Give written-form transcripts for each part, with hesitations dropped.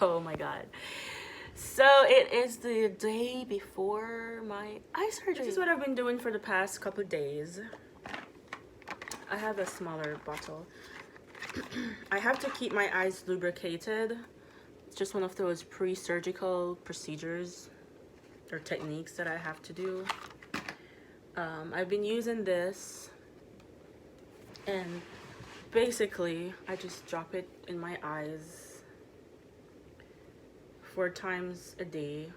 Oh my god. So it is the day before my eye surgery. This is what I've been doing for the past couple of days. I have a smaller bottle. I have to keep my eyes lubricated. It's just one of those pre-surgical procedures or techniques that I have to do. I've been using this, and basically I just drop it in my eyes 4 times a day.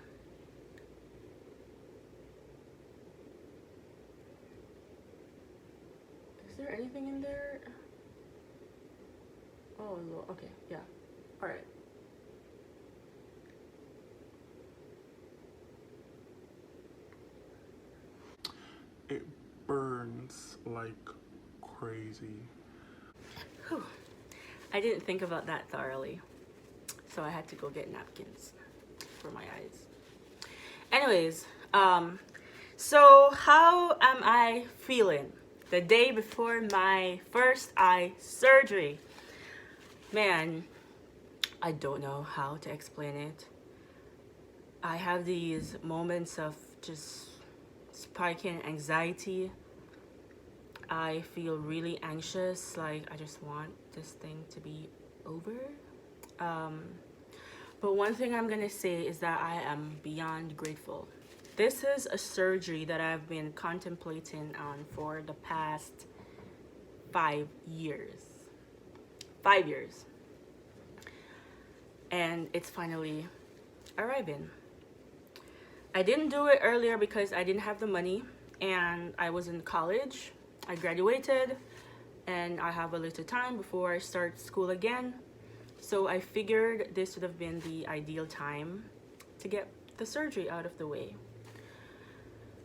Is there anything in there? Oh, okay, yeah. All right. It burns like crazy. Whew. I didn't think about that thoroughly, so I had to go get napkins for my eyes. Anyways, so how am I feeling the day before my first eye surgery? Man, I don't know how to explain it. I have these moments of just spiking anxiety. I feel really anxious, like I just want this thing to be over. But one thing I'm gonna say is that I am beyond grateful. This is a surgery that I've been contemplating on for the past 5 years. 5 years. And it's finally arriving. I didn't do it earlier because I didn't have the money and I was in college. I graduated and I have a little time before I start school again. So I figured this would have been the ideal time to get the surgery out of the way.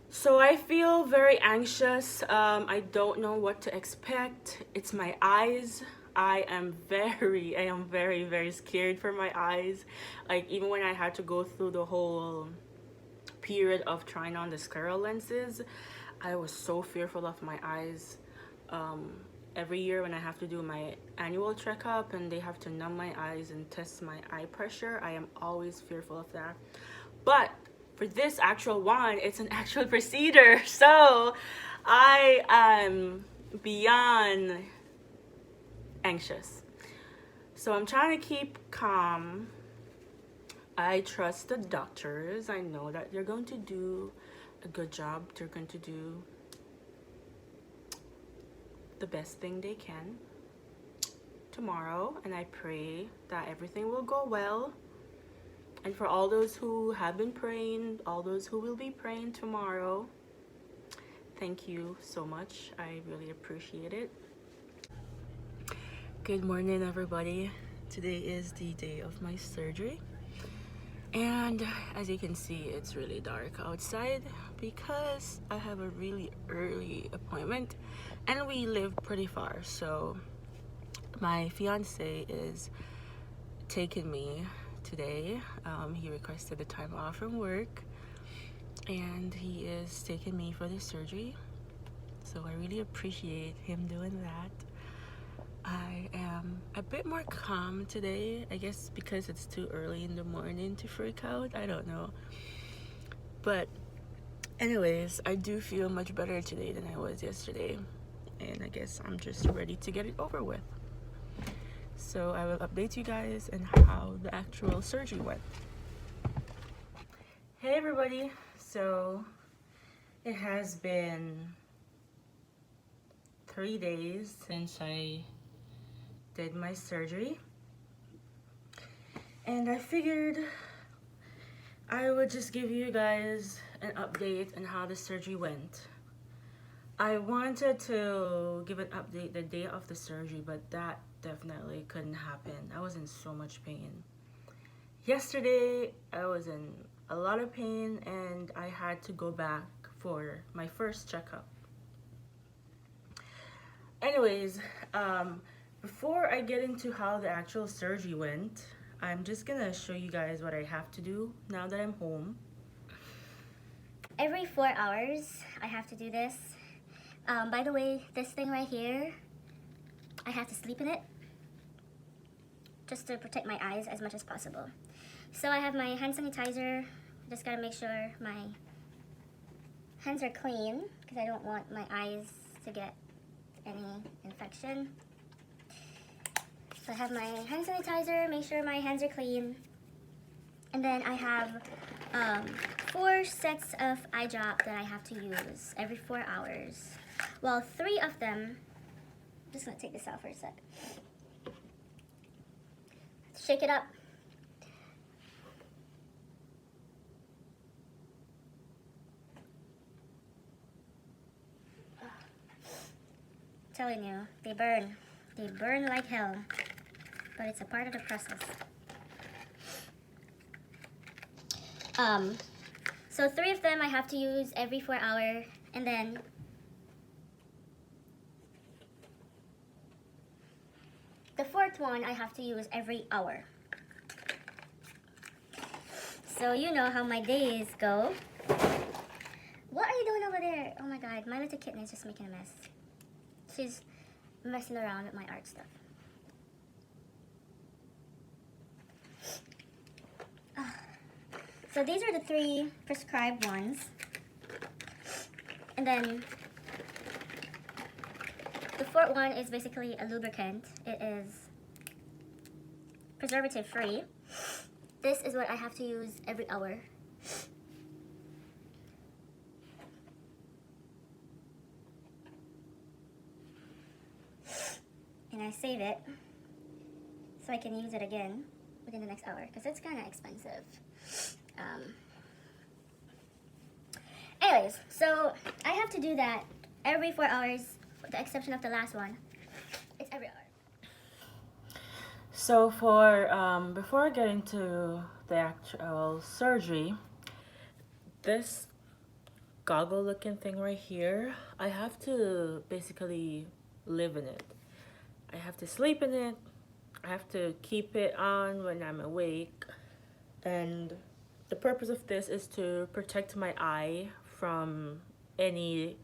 So I feel very anxious. I don't know what to expect. It's my eyes. I am very, very scared for my eyes. Like, even when I had to go through the whole period of trying on the scleral lenses, I was so fearful of my eyes. Every year when I have to do my annual checkup and they have to numb my eyes and test my eye pressure, I am always fearful of that. But for this actual one, it's an actual procedure, so I am beyond anxious. So I'm trying to keep calm. I trust the doctors. I know that they're going to do a good job. They're going to do the best thing they can tomorrow, and I pray that everything will go well. And for all those who have been praying, all those who will be praying tomorrow, thank you so much. I really appreciate it. Good morning, everybody. Today is the day of my surgery. And as you can see, it's really dark outside because I have a really early appointment and we live pretty far. So my fiance is taking me today. He requested the time off from work and he is taking me for the surgery. So I really appreciate him doing that. I am a bit more calm today, I guess because it's too early in the morning to freak out. I don't know. But anyways, I do feel much better today than I was yesterday. And I guess I'm just ready to get it over with. So I will update you guys on how the actual surgery went. Hey everybody. So it has been 3 days since I did my surgery, and I figured I would just give you guys an update on how the surgery went. I wanted to give an update the day of the surgery, but that definitely couldn't happen. I was in so much pain. Yesterday I was in a lot of pain and I had to go back for my first checkup. Anyways, before I get into how the actual surgery went, I'm just gonna show you guys what I have to do now that I'm home. Every 4 hours, I have to do this. By the way, this thing right here, I have to sleep in it just to protect my eyes as much as possible. So I have my hand sanitizer. Just gotta make sure my hands are clean because I don't want my eyes to get any infection. So I have my hand sanitizer, make sure my hands are clean. And then I have 4 sets of eye drop that I have to use every 4 hours. Well, 3 of them, I'm just gonna take this out for a sec. Shake it up. Telling you, they burn. They burn like hell, but it's a part of the process. So 3 of them I have to use every 4 hours, and then the 4th one I have to use every hour. So you know how my days go. What are you doing over there? Oh my god, my little kitten is just making a mess. She's messing around with my art stuff. So these are the 3 prescribed ones. And then the 4th one is basically a lubricant. It is preservative free. This is what I have to use every hour. And I save it so I can use it again within the next hour because it's kind of expensive. Anyways, so I have to do that every 4 hours with the exception of the last one. It's every hour. So for before I get into the actual surgery, this goggle looking thing right here, I have to basically live in it. I have to sleep in it. I have to keep it on when I'm awake. And the purpose of this is to protect my eye from any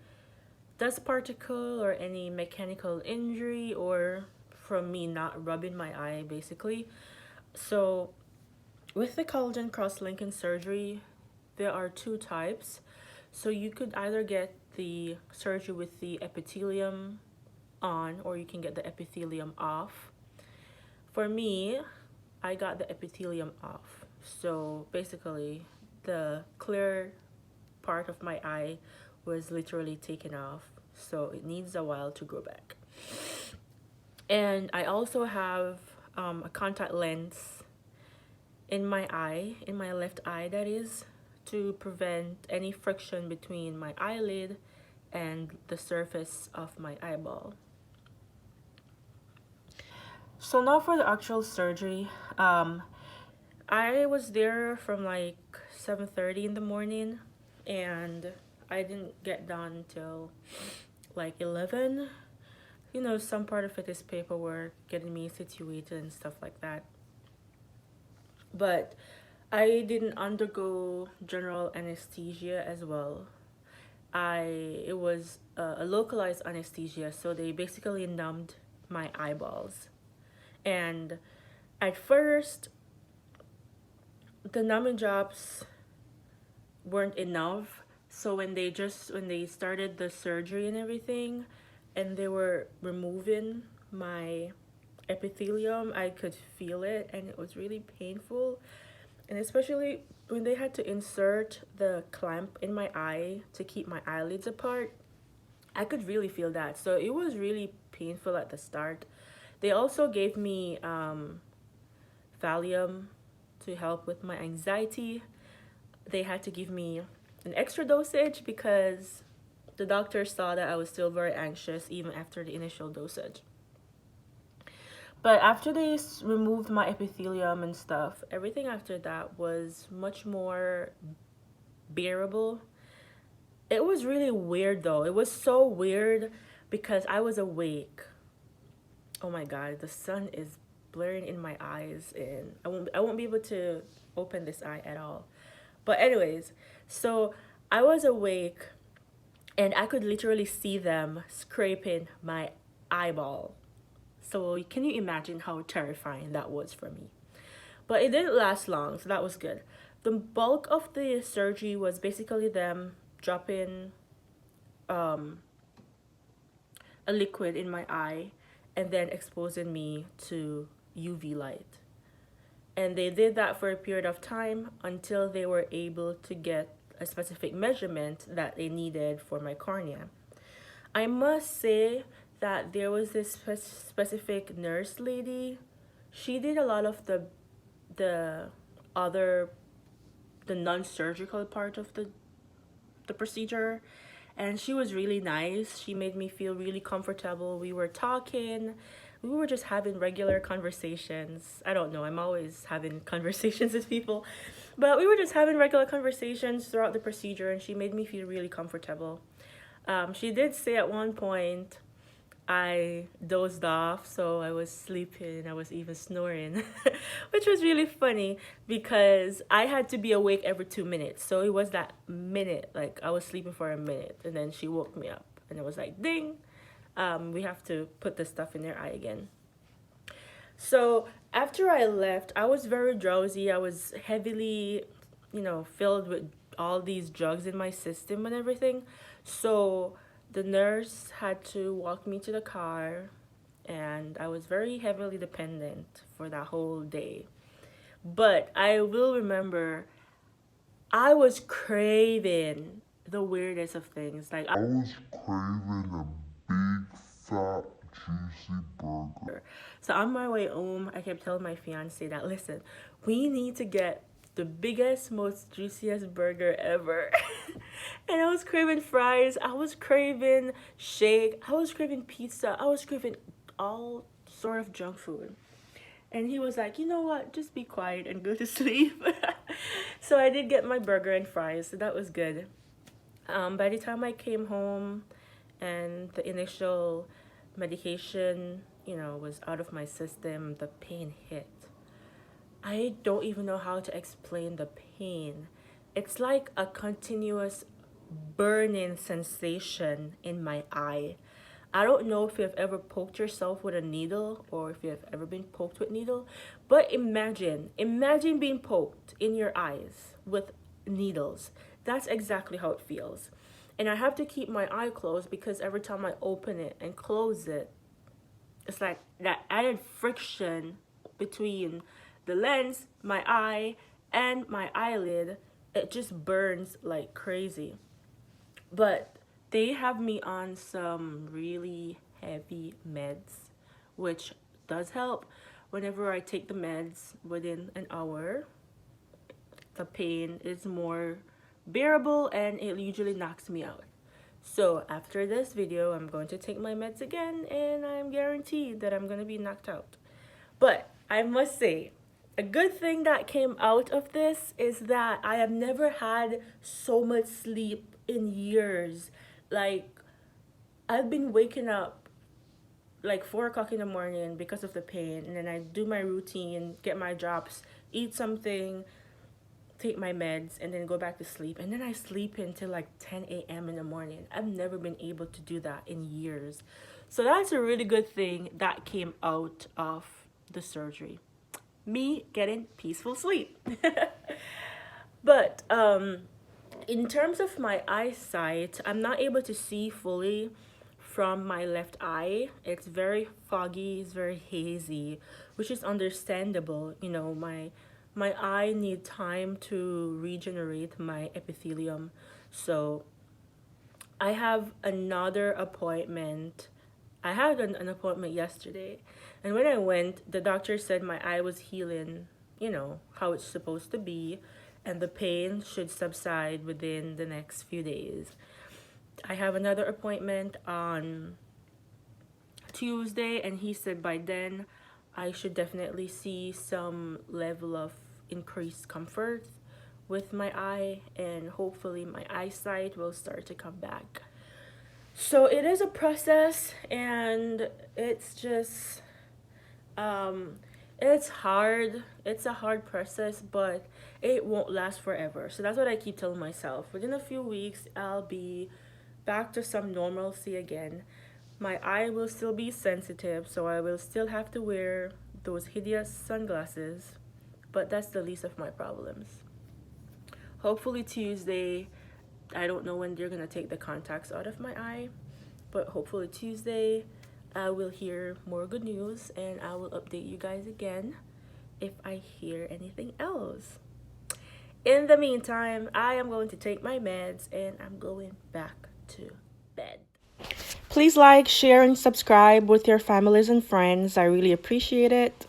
dust particle or any mechanical injury, or from me not rubbing my eye basically. So with the collagen cross-linking surgery, there are 2 types. So you could either get the surgery with the epithelium on, or you can get the epithelium off. For me, I got the epithelium off. So basically the clear part of my eye was literally taken off, so it needs a while to grow back. And I also have a contact lens in my eye, in my left eye that is, to prevent any friction between my eyelid and the surface of my eyeball. So now for the actual surgery. I was there from like 7:30 in the morning, and I didn't get done till like 11. You know, some part of it is paperwork, getting me situated and stuff like that. But I didn't undergo general anesthesia as well. It was a localized anesthesia, so they basically numbed my eyeballs. And at first, the numbing drops weren't enough. So when they started the surgery and everything, and they were removing my epithelium, I could feel it, and it was really painful. And especially when they had to insert the clamp in my eye to keep my eyelids apart, I could really feel that. So it was really painful at the start. They also gave me Valium to help with my anxiety. They had to give me an extra dosage because the doctor saw that I was still very anxious even after the initial dosage. But after they removed my epithelium and stuff, everything after that was much more bearable. It was really weird though. It was so weird because I was awake. Oh my god, the sun is blaring in my eyes, and I won't be able to open this eye at all. But anyways, so I was awake and I could literally see them scraping my eyeball. So can you imagine how terrifying that was for me? But it didn't last long, so that was good. The bulk of the surgery was basically them dropping um, a liquid in my eye and then exposing me to UV light. And they did that for a period of time until they were able to get a specific measurement that they needed for my cornea. I must say that there was this specific nurse lady. She did a lot of the other the non-surgical part of the procedure, and she was really nice. She made me feel really comfortable. We were talking, we were just having regular conversations. I don't know, I'm always having conversations with people, but we were just having regular conversations throughout the procedure, and she made me feel really comfortable. She did say at one point I dozed off, so I was sleeping, I was even snoring, which was really funny because I had to be awake every 2 minutes. So it was that minute, like I was sleeping for a minute, and then she woke me up, and it was like, ding, we have to put the stuff in your eye again. So after I left, I was very drowsy. I was heavily, filled with all these drugs in my system and everything. So the nurse had to walk me to the car, and I was very heavily dependent for that whole day. But I will remember I was craving the weirdest of things. Like, I was craving a big, fat, juicy burger. so on my way home, I kept telling my fiance that, listen, we need to get the biggest, most juiciest burger ever. And I was craving fries, I was craving shake, I was craving pizza, I was craving all sort of junk food. And he was like, you know what, just be quiet and go to sleep. So I did get my burger and fries, so that was good. By the time I came home and the initial medication, was out of my system, the pain hit. I don't even know how to explain the pain. It's like a continuous burning sensation in my eye. I don't know if you've ever poked yourself with a needle or if you've ever been poked with needle, but imagine being poked in your eyes with needles. That's exactly how it feels. And I have to keep my eye closed because every time I open it and close it, it's like that added friction between the lens, my eye, and my eyelid. It just burns like crazy. But they have me on some really heavy meds, which does help. Whenever I take the meds within an hour, the pain is more bearable and it usually knocks me out. So after this video, I'm going to take my meds again, and I'm guaranteed that I'm going to be knocked out. But I must say, a good thing that came out of this is that I have never had so much sleep in years. Like, I've been waking up like 4 o'clock in the morning because of the pain, and then I do my routine, get my drops, eat something, take my meds, and then go back to sleep. And then I sleep until like 10 a.m. in the morning. I've never been able to do that in years. So that's a really good thing that came out of the surgery. Me getting peaceful sleep. But in terms of my eyesight, I'm not able to see fully from my left eye. It's very foggy, it's very hazy, which is understandable. My eye need time to regenerate my epithelium. So I have another appointment. I had an appointment yesterday, and when I went, the doctor said my eye was healing, how it's supposed to be, and the pain should subside within the next few days. I have another appointment on Tuesday, and he said by then I should definitely see some level of increased comfort with my eye, and hopefully my eyesight will start to come back. So it is a process, and it's just it's hard. It's a hard process, but it won't last forever. So that's what I keep telling myself. Within a few weeks, I'll be back to some normalcy again. My eye will still be sensitive, so I will still have to wear those hideous sunglasses, but that's the least of my problems. Hopefully Tuesday, I don't know when they're gonna take the contacts out of my eye, but hopefully Tuesday I will hear more good news and I will update you guys again if I hear anything else. In the meantime, I am going to take my meds and I'm going back to bed. Please like, share, and subscribe with your families and friends. I really appreciate it.